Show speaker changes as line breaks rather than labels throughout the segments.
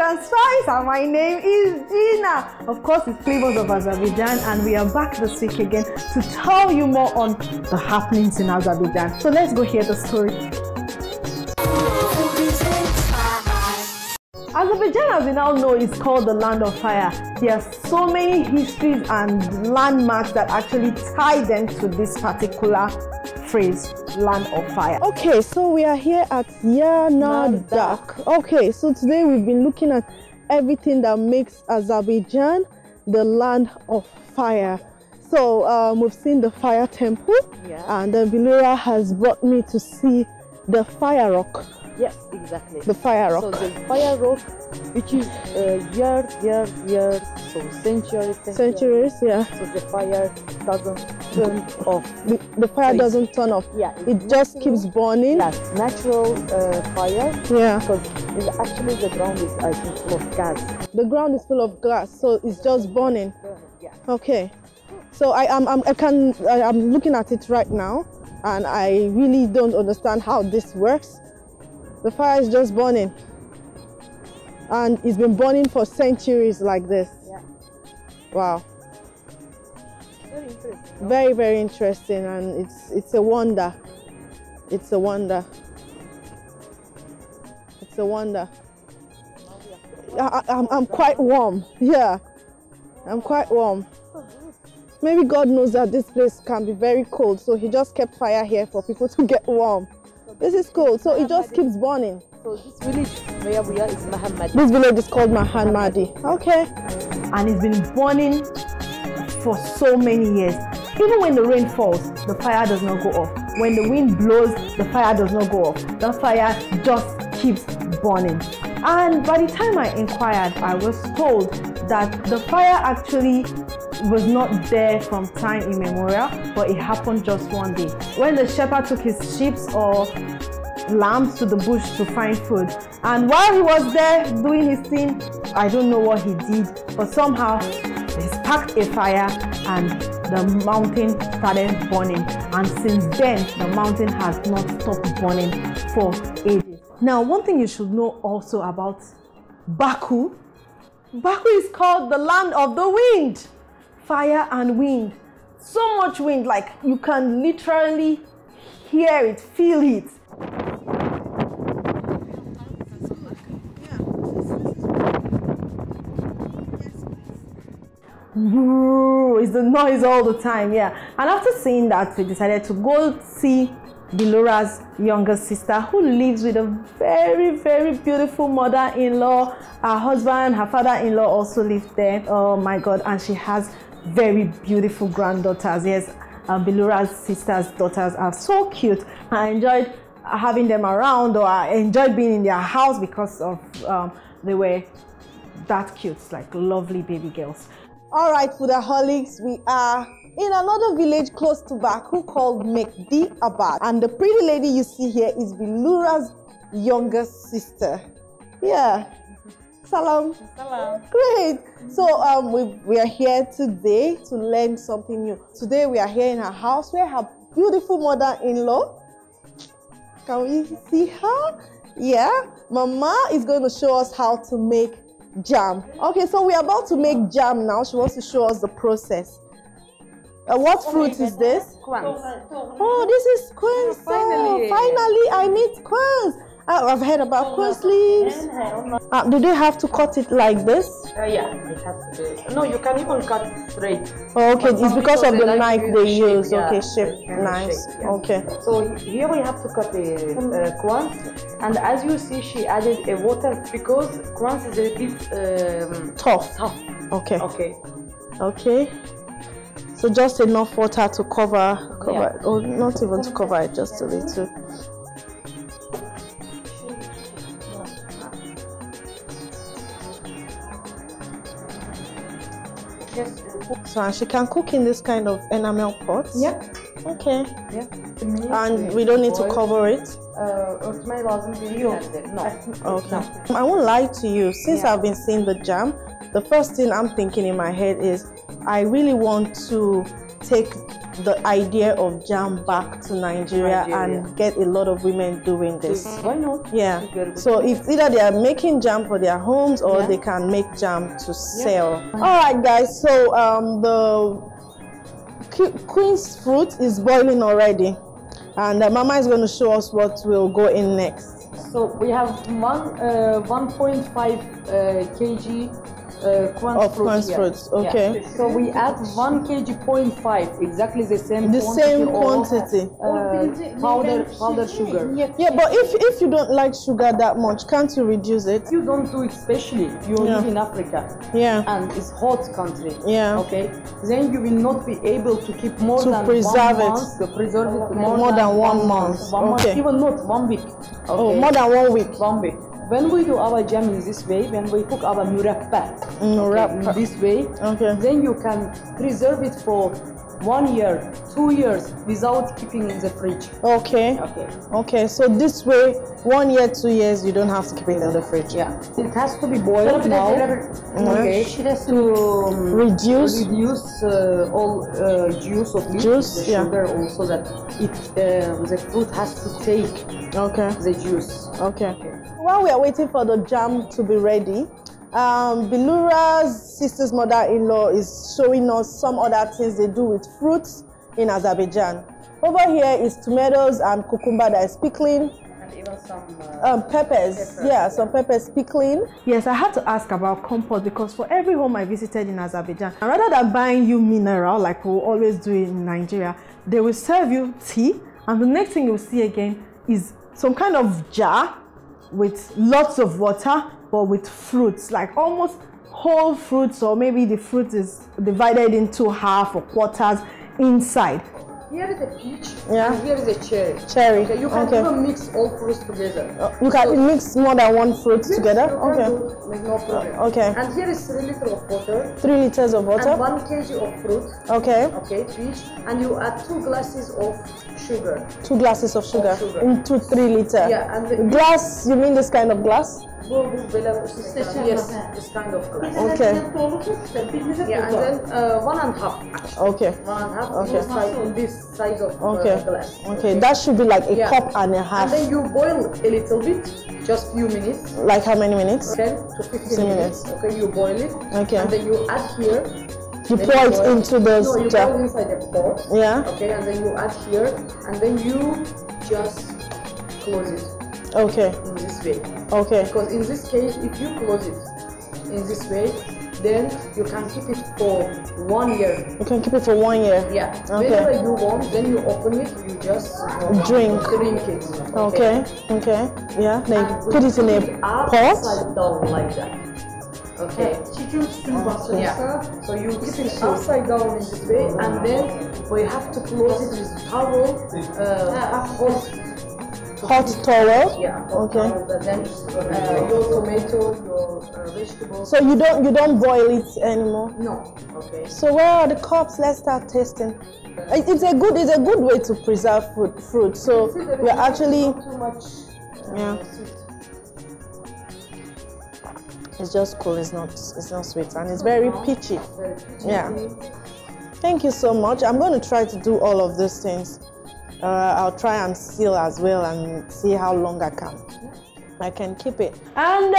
and Spice, and my name is Gina. Of course, it's Flavors of Azerbaijan, and we are back this week again to tell you more on the happenings in Azerbaijan. So let's go hear the story. Azerbaijan, as we now know, is called the land of fire. There are so many histories and landmarks that actually tie them to this particular phrase, land of fire. Okay, so we are here at Yanadak. Okay, so today we've been looking at everything that makes Azerbaijan the land of fire. So we've seen the fire temple, and then Bilura has brought me to see the fire rock.
Yes, exactly.
The fire rock.
So the fire rock, which is years, so centuries.
Yeah.
So the fire doesn't turn off.
The fire doesn't turn off.
Yeah.
It just keeps burning.
Yes, natural fire.
Yeah.
Because actually the ground is, I think, full of gas.
The ground is full of gas, so it's just burning.
Yeah.
Okay. So I'm looking at it right now, and I really don't understand how this works. The fire is just burning, and it's been burning for centuries like this.
Yeah.
Wow.
Very interesting.
Very, very interesting, and it's a wonder. It's a wonder. It's a wonder. I'm quite warm. Yeah, I'm quite warm. Maybe God knows that this place can be very cold, so He just kept fire here for people to get warm. This is cool, so it just keeps burning.
So this village where we are is Mahamadi.
This village is called Mahamadi. Okay. And it's been burning for so many years. Even when the rain falls, the fire does not go off. When the wind blows, the fire does not go off. The fire just keeps burning. And by the time I inquired, I was told that the fire actually was not there from time immemorial, but it happened just one day. When the shepherd took his sheep or lambs to the bush to find food, and while he was there doing his thing, I don't know what he did, but somehow he sparked a fire and the mountain started burning. And since then, the mountain has not stopped burning for ages. Now, one thing you should know also about Baku, Baku is called the land of the wind. Fire and wind. So much wind, like you can literally hear it, feel it. It's the noise all the time, yeah. And after seeing that, we decided to go see Bilura's younger sister, who lives with a very, very beautiful mother-in-law. Her husband, her father-in-law also live there. Oh my God, and she has very beautiful granddaughters. Yes, Bilura's sister's daughters are so cute. I enjoyed having them around, or I enjoyed being in their house because of they were that cute, like lovely baby girls. All right, Foodaholics, we are in another village close to Baku called Mekdi Abad, and the pretty lady you see here is Bilura's younger sister. Yeah. Salam.
Salam.
Great. So we are here today to learn something new. Today we are here in her house where her beautiful mother-in-law. Can we see her? Yeah. Mama is going to show us how to make jam. Okay, so we are about to make jam now. She wants to show us the process. What fruit is this?
Quans.
Oh, this is quince. Finally, I need quince. I've heard about quince leaves. Do they have to cut it like this?
Yeah, it has to be. No, you can even cut straight.
Oh, okay, it's because of the knife they use.
Yeah,
okay, shape knives.
Yeah.
Okay.
So here we have to cut the quans, and as you see, she added a water because quans is a bit
Tough. Okay.
Okay.
Okay. So just enough water to cover,
Yeah.
or not even to cover it, just a little.
Yes.
So and she can cook in this kind of enamel pot.
Yeah.
Okay.
Yeah.
And we don't need to cover it.
Örtmeye lazım değil. No.
Okay. I won't lie to you. Since I've been seeing the jam, the first thing I'm thinking in my head is I really want to take the idea of jam back to Nigeria and get a lot of women doing this.
Why not?
Yeah. So if either they are making jam for their homes or they can make jam to sell. All right, guys. So the queen's fruit is boiling already, and Mama is going to show us what will go in next.
So we have 1.5 kg
quince fruits. Okay.
Yeah. So we add 1 kg 0.5, exactly the same
quantity.
Powder sugar.
Yeah, but if you don't like sugar that much, can't you reduce it?
You don't do it specially. You live in Africa.
Yeah.
And it's hot country.
Yeah.
Okay. Then you will not be able to keep more than
preserve
1 month. To preserve it
more than 1 month.
Okay. Even not 1 week. Okay.
Oh, more than 1 week.
1 week. When we do our jam in this way, when we cook our murabba in this way, then you can preserve it for 1 year, 2 years without keeping in the fridge.
Okay. So this way, 1 year, 2 years, you don't have to keep it in the fridge.
Yeah. It has to be boiled now. Okay. To reduce all juice of it, the sugar also, that the fruit has to take the juice.
Okay. While we are waiting for the jam to be ready, Bilura's sister's mother-in-law is showing us some other things they do with fruits in Azerbaijan. Over here is tomatoes and cucumber that is pickling.
And even some
peppers. Yeah, some peppers pickling. Yes, I had to ask about compost because for every home I visited in Azerbaijan, rather than buying you mineral like we always do in Nigeria, they will serve you tea, and the next thing you'll see again is some kind of jar with lots of water, but with fruits, like almost whole fruits, or maybe the fruit is divided into half or quarters inside.
Here is a peach, and here is a cherry. Okay, you can even mix all fruits together.
You can mix more than one fruit together?
No problem.
Okay.
And here is 3 liters of water.
3 liters of water?
And 1 kg of fruit. Okay, peach. And you add 2 glasses of sugar.
2 glasses of sugar into 3 liters?
Yeah. And the
glass, you mean this kind of glass?
Yes, this kind of glass.
Okay.
Yeah, and then 1.5.
Okay.
1.5 in this size of glass.
Okay, that should be like a cup and a half.
And then you boil a little bit, just few minutes.
Like how many minutes?
10 to 15 minutes. Okay, you boil it.
Okay.
And then you add here.
You pour it into the
jar. No, you pour it inside the pot.
Yeah.
Okay, and then you add here, and then you just close it.
Okay.
In this way.
Okay.
Because in this case, if you close it in this way, then you can keep it for 1 year.
You can keep it for 1 year?
Yeah. Whenever you want, then you open it, you just drink it.
Okay. Yeah. Then you put it in a pot.
Upside down like that. Okay. Yeah. So you keep it upside down in this way, and then we have to close it with towel, hot
towel.
Yeah.
Okay.
Then your tomato, your vegetables.
So you don't boil it anymore?
No. Okay.
So where are the cups? Let's start tasting. It's a good way to preserve fruit. So we're actually
too much. Sweet.
It's just cool. It's not sweet, and it's very peachy. Yeah. Thank you so much. I'm going to try to do all of these things. I'll try and seal as well and see how long I can keep it. And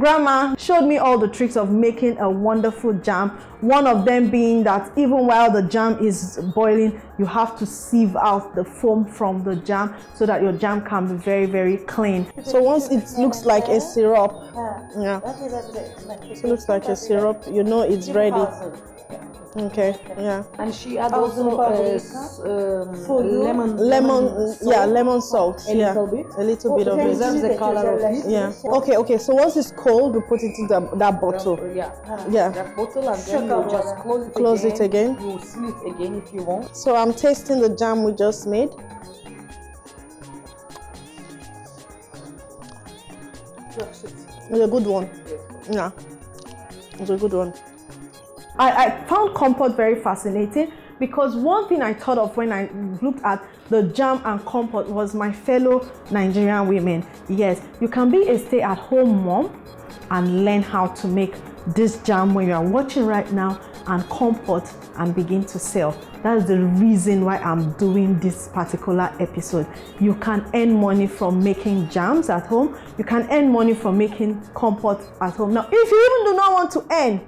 Grandma showed me all the tricks of making a wonderful jam. One of them being that even while the jam is boiling, you have to sieve out the foam from the jam so that your jam can be very, very clean. So once it looks like a syrup, it looks like a syrup, you know it's ready. Okay, yeah.
And she add also
lemon salt.
A little bit.
A little bit of it.
Preserve the color of it.
Yeah. Okay. So once it's cold, we put it in that bottle.
That bottle, and then you just close it again. You seal it again if you want.
So I'm tasting the jam we just made. It's a good one. Yeah. It's a good one. I found compote very fascinating because one thing I thought of when I looked at the jam and compote was my fellow Nigerian women. Yes, you can be a stay-at-home mom and learn how to make this jam when you are watching right now. and compote and begin to sell. That's the reason why I'm doing this particular episode. You can earn money from making jams at home. You can earn money from making compote at home. Now, if you even do not want to earn,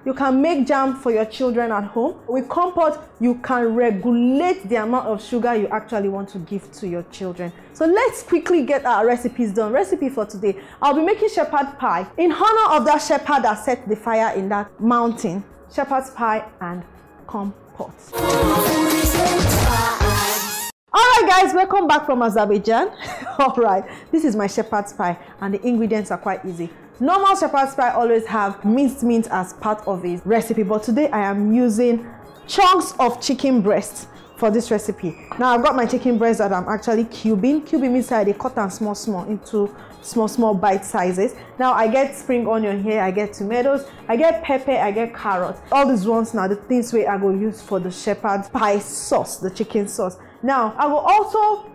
you can make jam for your children at home. With compote, you can regulate the amount of sugar you actually want to give to your children. So let's quickly get our recipes done. Recipe for today. I'll be making shepherd pie in honor of that shepherd that set the fire in that mountain. Shepherd's pie and compote. Alright guys, welcome back from Azerbaijan. Alright, this is my shepherd's pie and the ingredients are quite easy. Normal shepherd's pie always have minced meat as part of its recipe, but today I am using chunks of chicken breast for this recipe. Now I've got my chicken breast that I'm actually cubing. Cubing means I cut them small into small bite sizes. Now I get spring onion here, I get tomatoes, I get pepper, I get carrot. All these ones now the things where I go use for the shepherd's pie sauce, the chicken sauce. Now I will also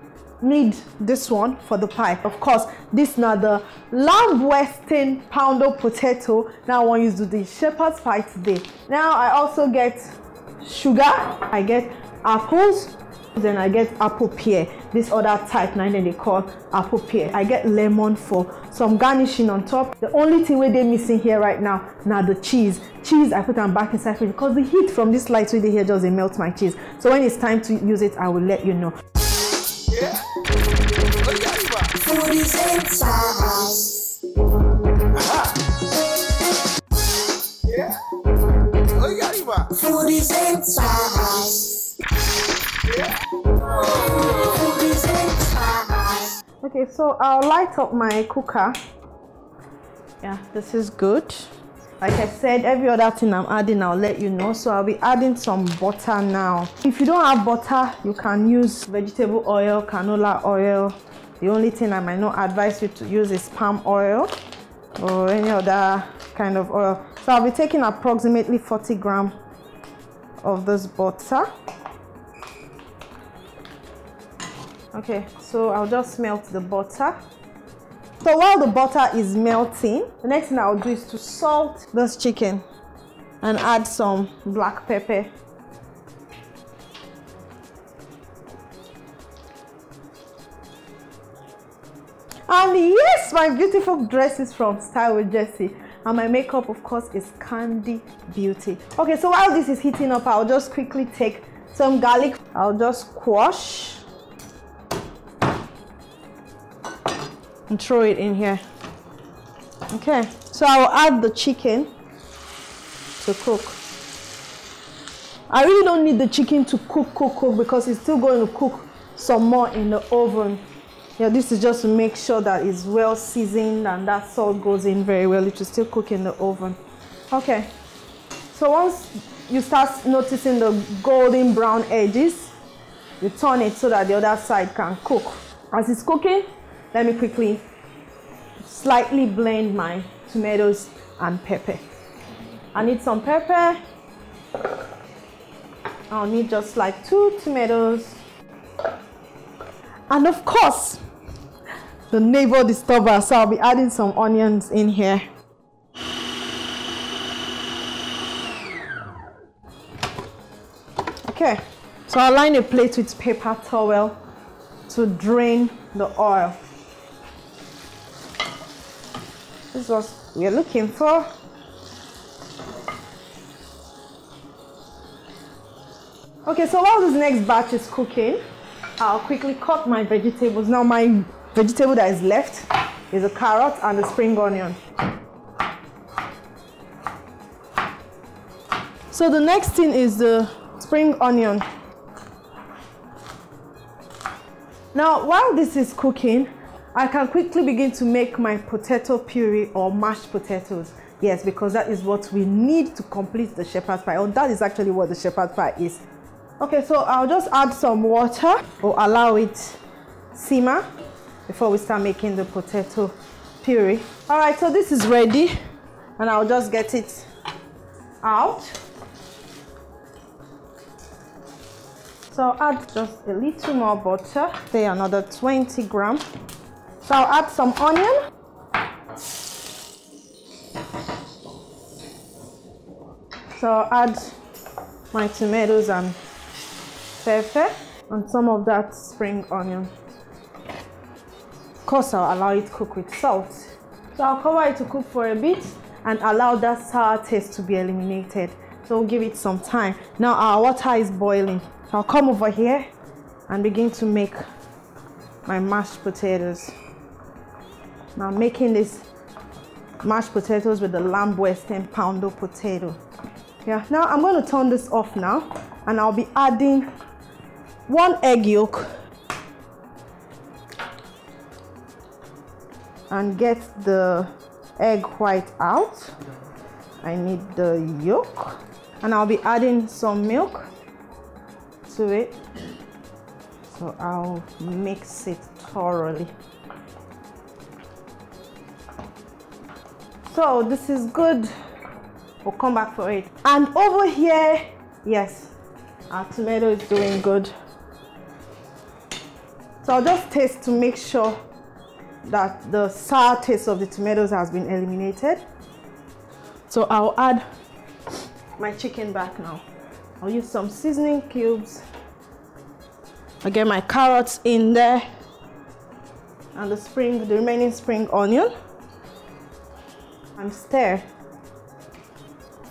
need this one for the pie. Of course, this now the lamb western poundo potato. Now I want you to do the shepherd's pie today. Now I also get sugar, I get apples, then I get apple pear, this other type now they call apple pear. I get lemon for some garnishing on top. The only thing where they're missing here right now the cheese. I put them back inside fridge because the heat from this light way here just melt my cheese. So when it's time to use it, I will let you know.
Yeah. Foodies inside. Yeah. Foodies inside. Yeah. Foodies inside.
Okay, so I'll light up my cooker. Yeah, this is good. Like I said, every other thing I'm adding, I'll let you know. So I'll be adding some butter now. If you don't have butter, you can use vegetable oil, canola oil. The only thing I might not advise you to use is palm oil or any other kind of oil. So I'll be taking approximately 40 grams of this butter. Okay, so I'll just melt the butter. So while the butter is melting, the next thing I'll do is to salt this chicken and add some black pepper. And yes, my beautiful dress is from Style with Jessie. And my makeup, of course, is Candy Beauty. Okay, so while this is heating up, I'll just quickly take some garlic. I'll just squash and throw it in here. Okay, so I'll add the chicken to cook. I really don't need the chicken to cook because it's still going to cook some more in the oven. Yeah, this is just to make sure that it's well seasoned and that salt goes in very well. It will still cook in the oven. Okay, so once you start noticing the golden brown edges, you turn it so that the other side can cook. As it's cooking, let me quickly slightly blend my tomatoes and pepper. I need some pepper. I'll need just like 2 tomatoes. And of course, the neighbor disturber. So I'll be adding some onions in here. Okay, so I'll line a plate with paper towel to drain the oil. This is what we're looking for. Okay, so while this next batch is cooking, I'll quickly cut my vegetables. Now my vegetable that is left is a carrot and a spring onion. So the next thing is the spring onion. Now while this is cooking, I can quickly begin to make my potato puree or mashed potatoes. Yes, because that is what we need to complete the shepherd's pie. Or that is actually what the shepherd's pie is. Okay, so I'll just add some water or allow it simmer before we start making the potato puree. All right, so this is ready and I'll just get it out. So I'll add just a little more butter, say another 20 grams. So I'll add some onion. So I'll add my tomatoes and pepper and some of that spring onion. Of course, I'll allow it to cook with salt. So I'll cover it to cook for a bit and allow that sour taste to be eliminated. So we'll give it some time. Now our water is boiling. So I'll come over here and begin to make my mashed potatoes. Now I'm making this mashed potatoes with the lamb western poundo potato. Yeah, now I'm going to turn this off now and I'll be adding 1 egg yolk and get the egg white out. I need the yolk and I'll be adding some milk to it. So I'll mix it thoroughly. So this is good. We'll come back for it. And over here, yes, our tomato is doing good. So I'll just taste to make sure that the sour taste of the tomatoes has been eliminated. So I'll add my chicken back now. I'll use some seasoning cubes. I'll get my carrots in there and the remaining spring onion and stir.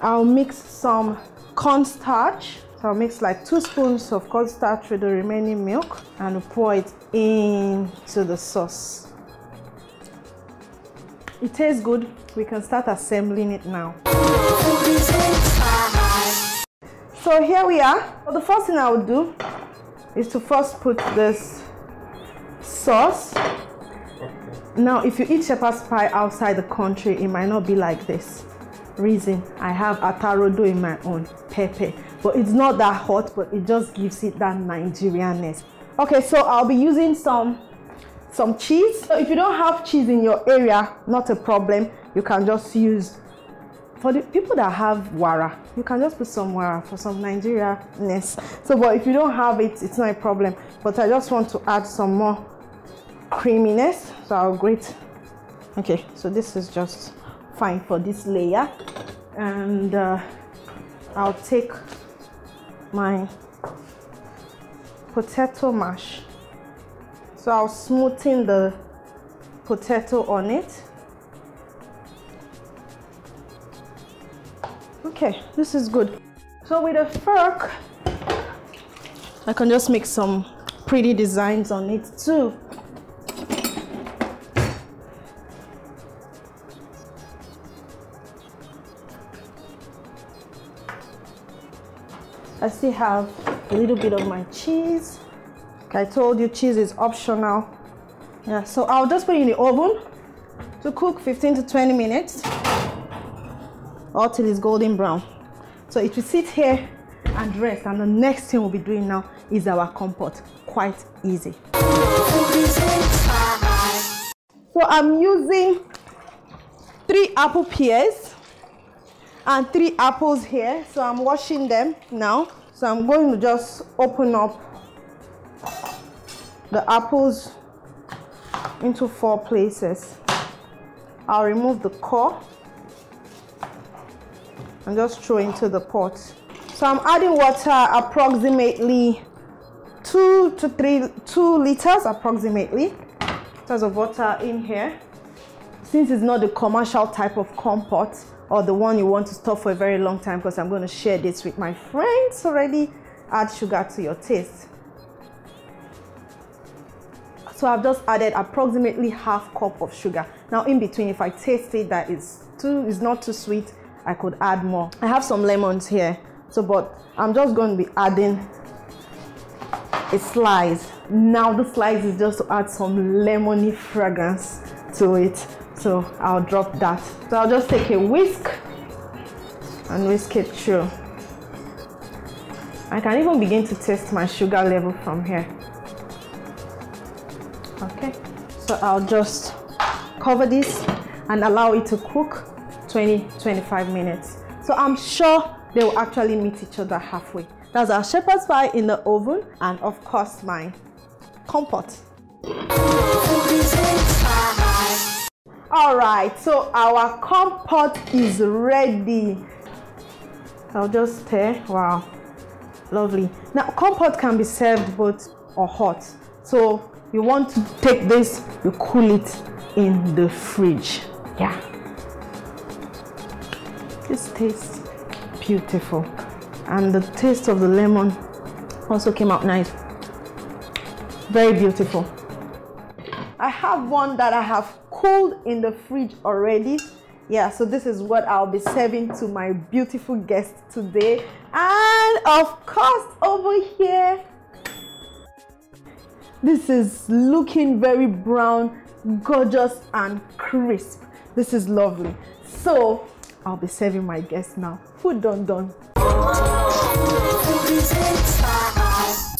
I'll mix some cornstarch. So I'll mix like 2 spoons of cornstarch with the remaining milk and pour it into the sauce. It tastes good. We can start assembling it now. So here we are. So the first thing I will do is to first put this sauce. Now, if you eat shepherd's pie outside the country, it might not be like this. Reason, I have atarodo in my own, pepper. But it's not that hot, but it just gives it that Nigerianness. Okay, so I'll be using some cheese. So if you don't have cheese in your area, not a problem. You can just use, for the people that have wara, you can just put some wara for some Nigerianness. So, but if you don't have it, it's not a problem. But I just want to add some more creaminess. So I'll grate. Okay, so this is just fine for this layer. And I'll take my potato mash. So I'll smoothen the potato on it. Okay, this is good. So with a fork, I can just make some pretty designs on it too. I still have a little bit of my cheese. Like I told you, cheese is optional. Yeah, so I'll just put it in the oven to cook 15 to 20 minutes or till it's golden brown. So it will sit here and rest, and the next thing we'll be doing now is our compote. Quite easy. So I'm using 3 apple pears and 3 apples here. So I'm washing them now. So I'm going to just open up the apples into 4 places. I'll remove the core and just throw into the pot. So I'm adding water, approximately 2 liters approximately. Liters of water in here. Since it's not the commercial type of compote or the one you want to store for a very long time, because I'm going to share this with my friends already, add sugar to your taste. So I've just added approximately ½ cup of sugar. Now in between, if I taste it that it's not too sweet, I could add more. I have some lemons here, so but I'm just going to be adding a slice. Now the slice is just to add some lemony fragrance to it. So I'll drop that. So I'll just take a whisk and whisk it through. I can even begin to taste my sugar level from here. Okay, so I'll just cover this and allow it to cook 20-25 minutes. So I'm sure they will actually meet each other halfway. That's our shepherd's pie in the oven, and of course my compote. All right, so our compote is ready. I'll just stir. Wow, lovely. Now compote can be served both or hot. So you want to take this, you cool it in the fridge. Yeah. This tastes beautiful. And the taste of the lemon also came out nice. Very beautiful. I have one that I have cooled in the fridge already. Yeah, so this is what I'll be serving to my beautiful guests today. And of course, over here, this is looking very brown, gorgeous and crisp. This is lovely. So I'll be serving my guests now. Food done.
Foodies and spice.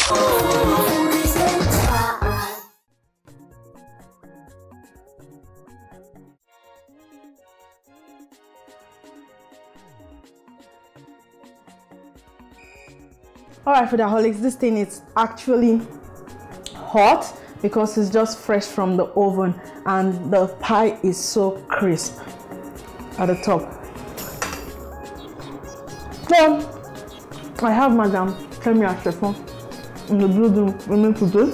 Foodies and spice.
Alright, Foodaholics, this thing is actually hot because it's just fresh from the oven and the pie is so crisp at the top. So I have Madam Kemi Ashefon in the building with me today.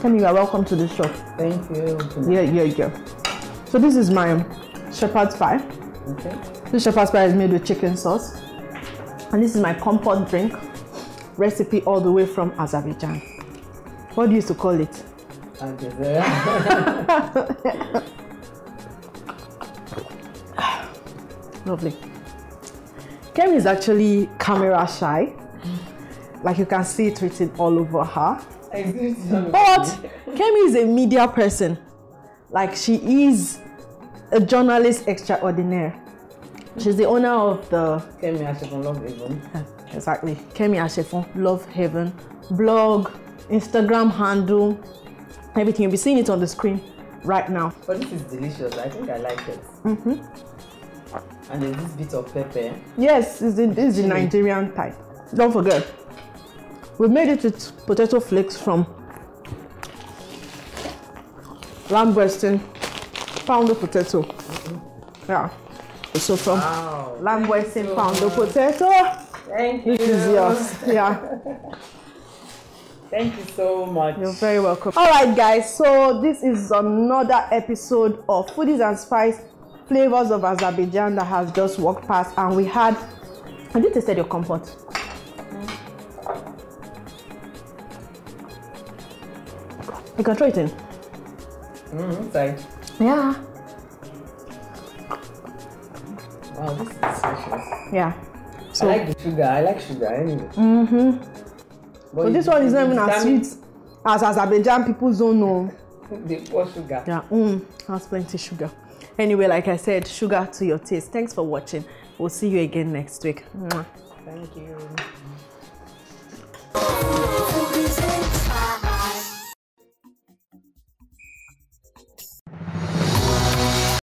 Kemi, you are welcome to the shop.
Thank you.
Yeah. So this is my shepherd's pie.
Okay.
This shepherd's pie is made with chicken sauce. And this is my compote drink recipe all the way from Azerbaijan. What do you used to call it? Lovely. Kemi is actually camera shy. Like you can see it written all over her. But Kemi is a media person. Like she is a journalist extraordinaire. She's the owner of the
Kemi Ashefon Love Haven.
Exactly. Kemi Ashefon Love Haven blog, Instagram handle, everything. You'll be seeing it on the screen right now.
But this is delicious. I think I like it. And there's this bit of pepper.
Yes, this is the Nigerian type. Don't forget, we made it with potato flakes from lamb breasting, pounded potato. Yeah. So from lamb breasting, pounded potato.
Thank you.
This is yours. Yeah.
Thank you so much.
You're very welcome. All right, guys. So this is another episode of Foodies and Spice, Flavors of Azerbaijan that has just walked past, and we had. Have you tasted your compote? You can throw it in.
Inside.
Yeah.
Wow, this is delicious.
Yeah. So
I like the sugar. I like sugar anyway.
But this one is not even as sweet as Azerbaijan people don't know.
They pour sugar.
Yeah, has plenty sugar. Anyway, like I said, sugar to your taste. Thanks for watching. We'll see you again next week.
Thank you.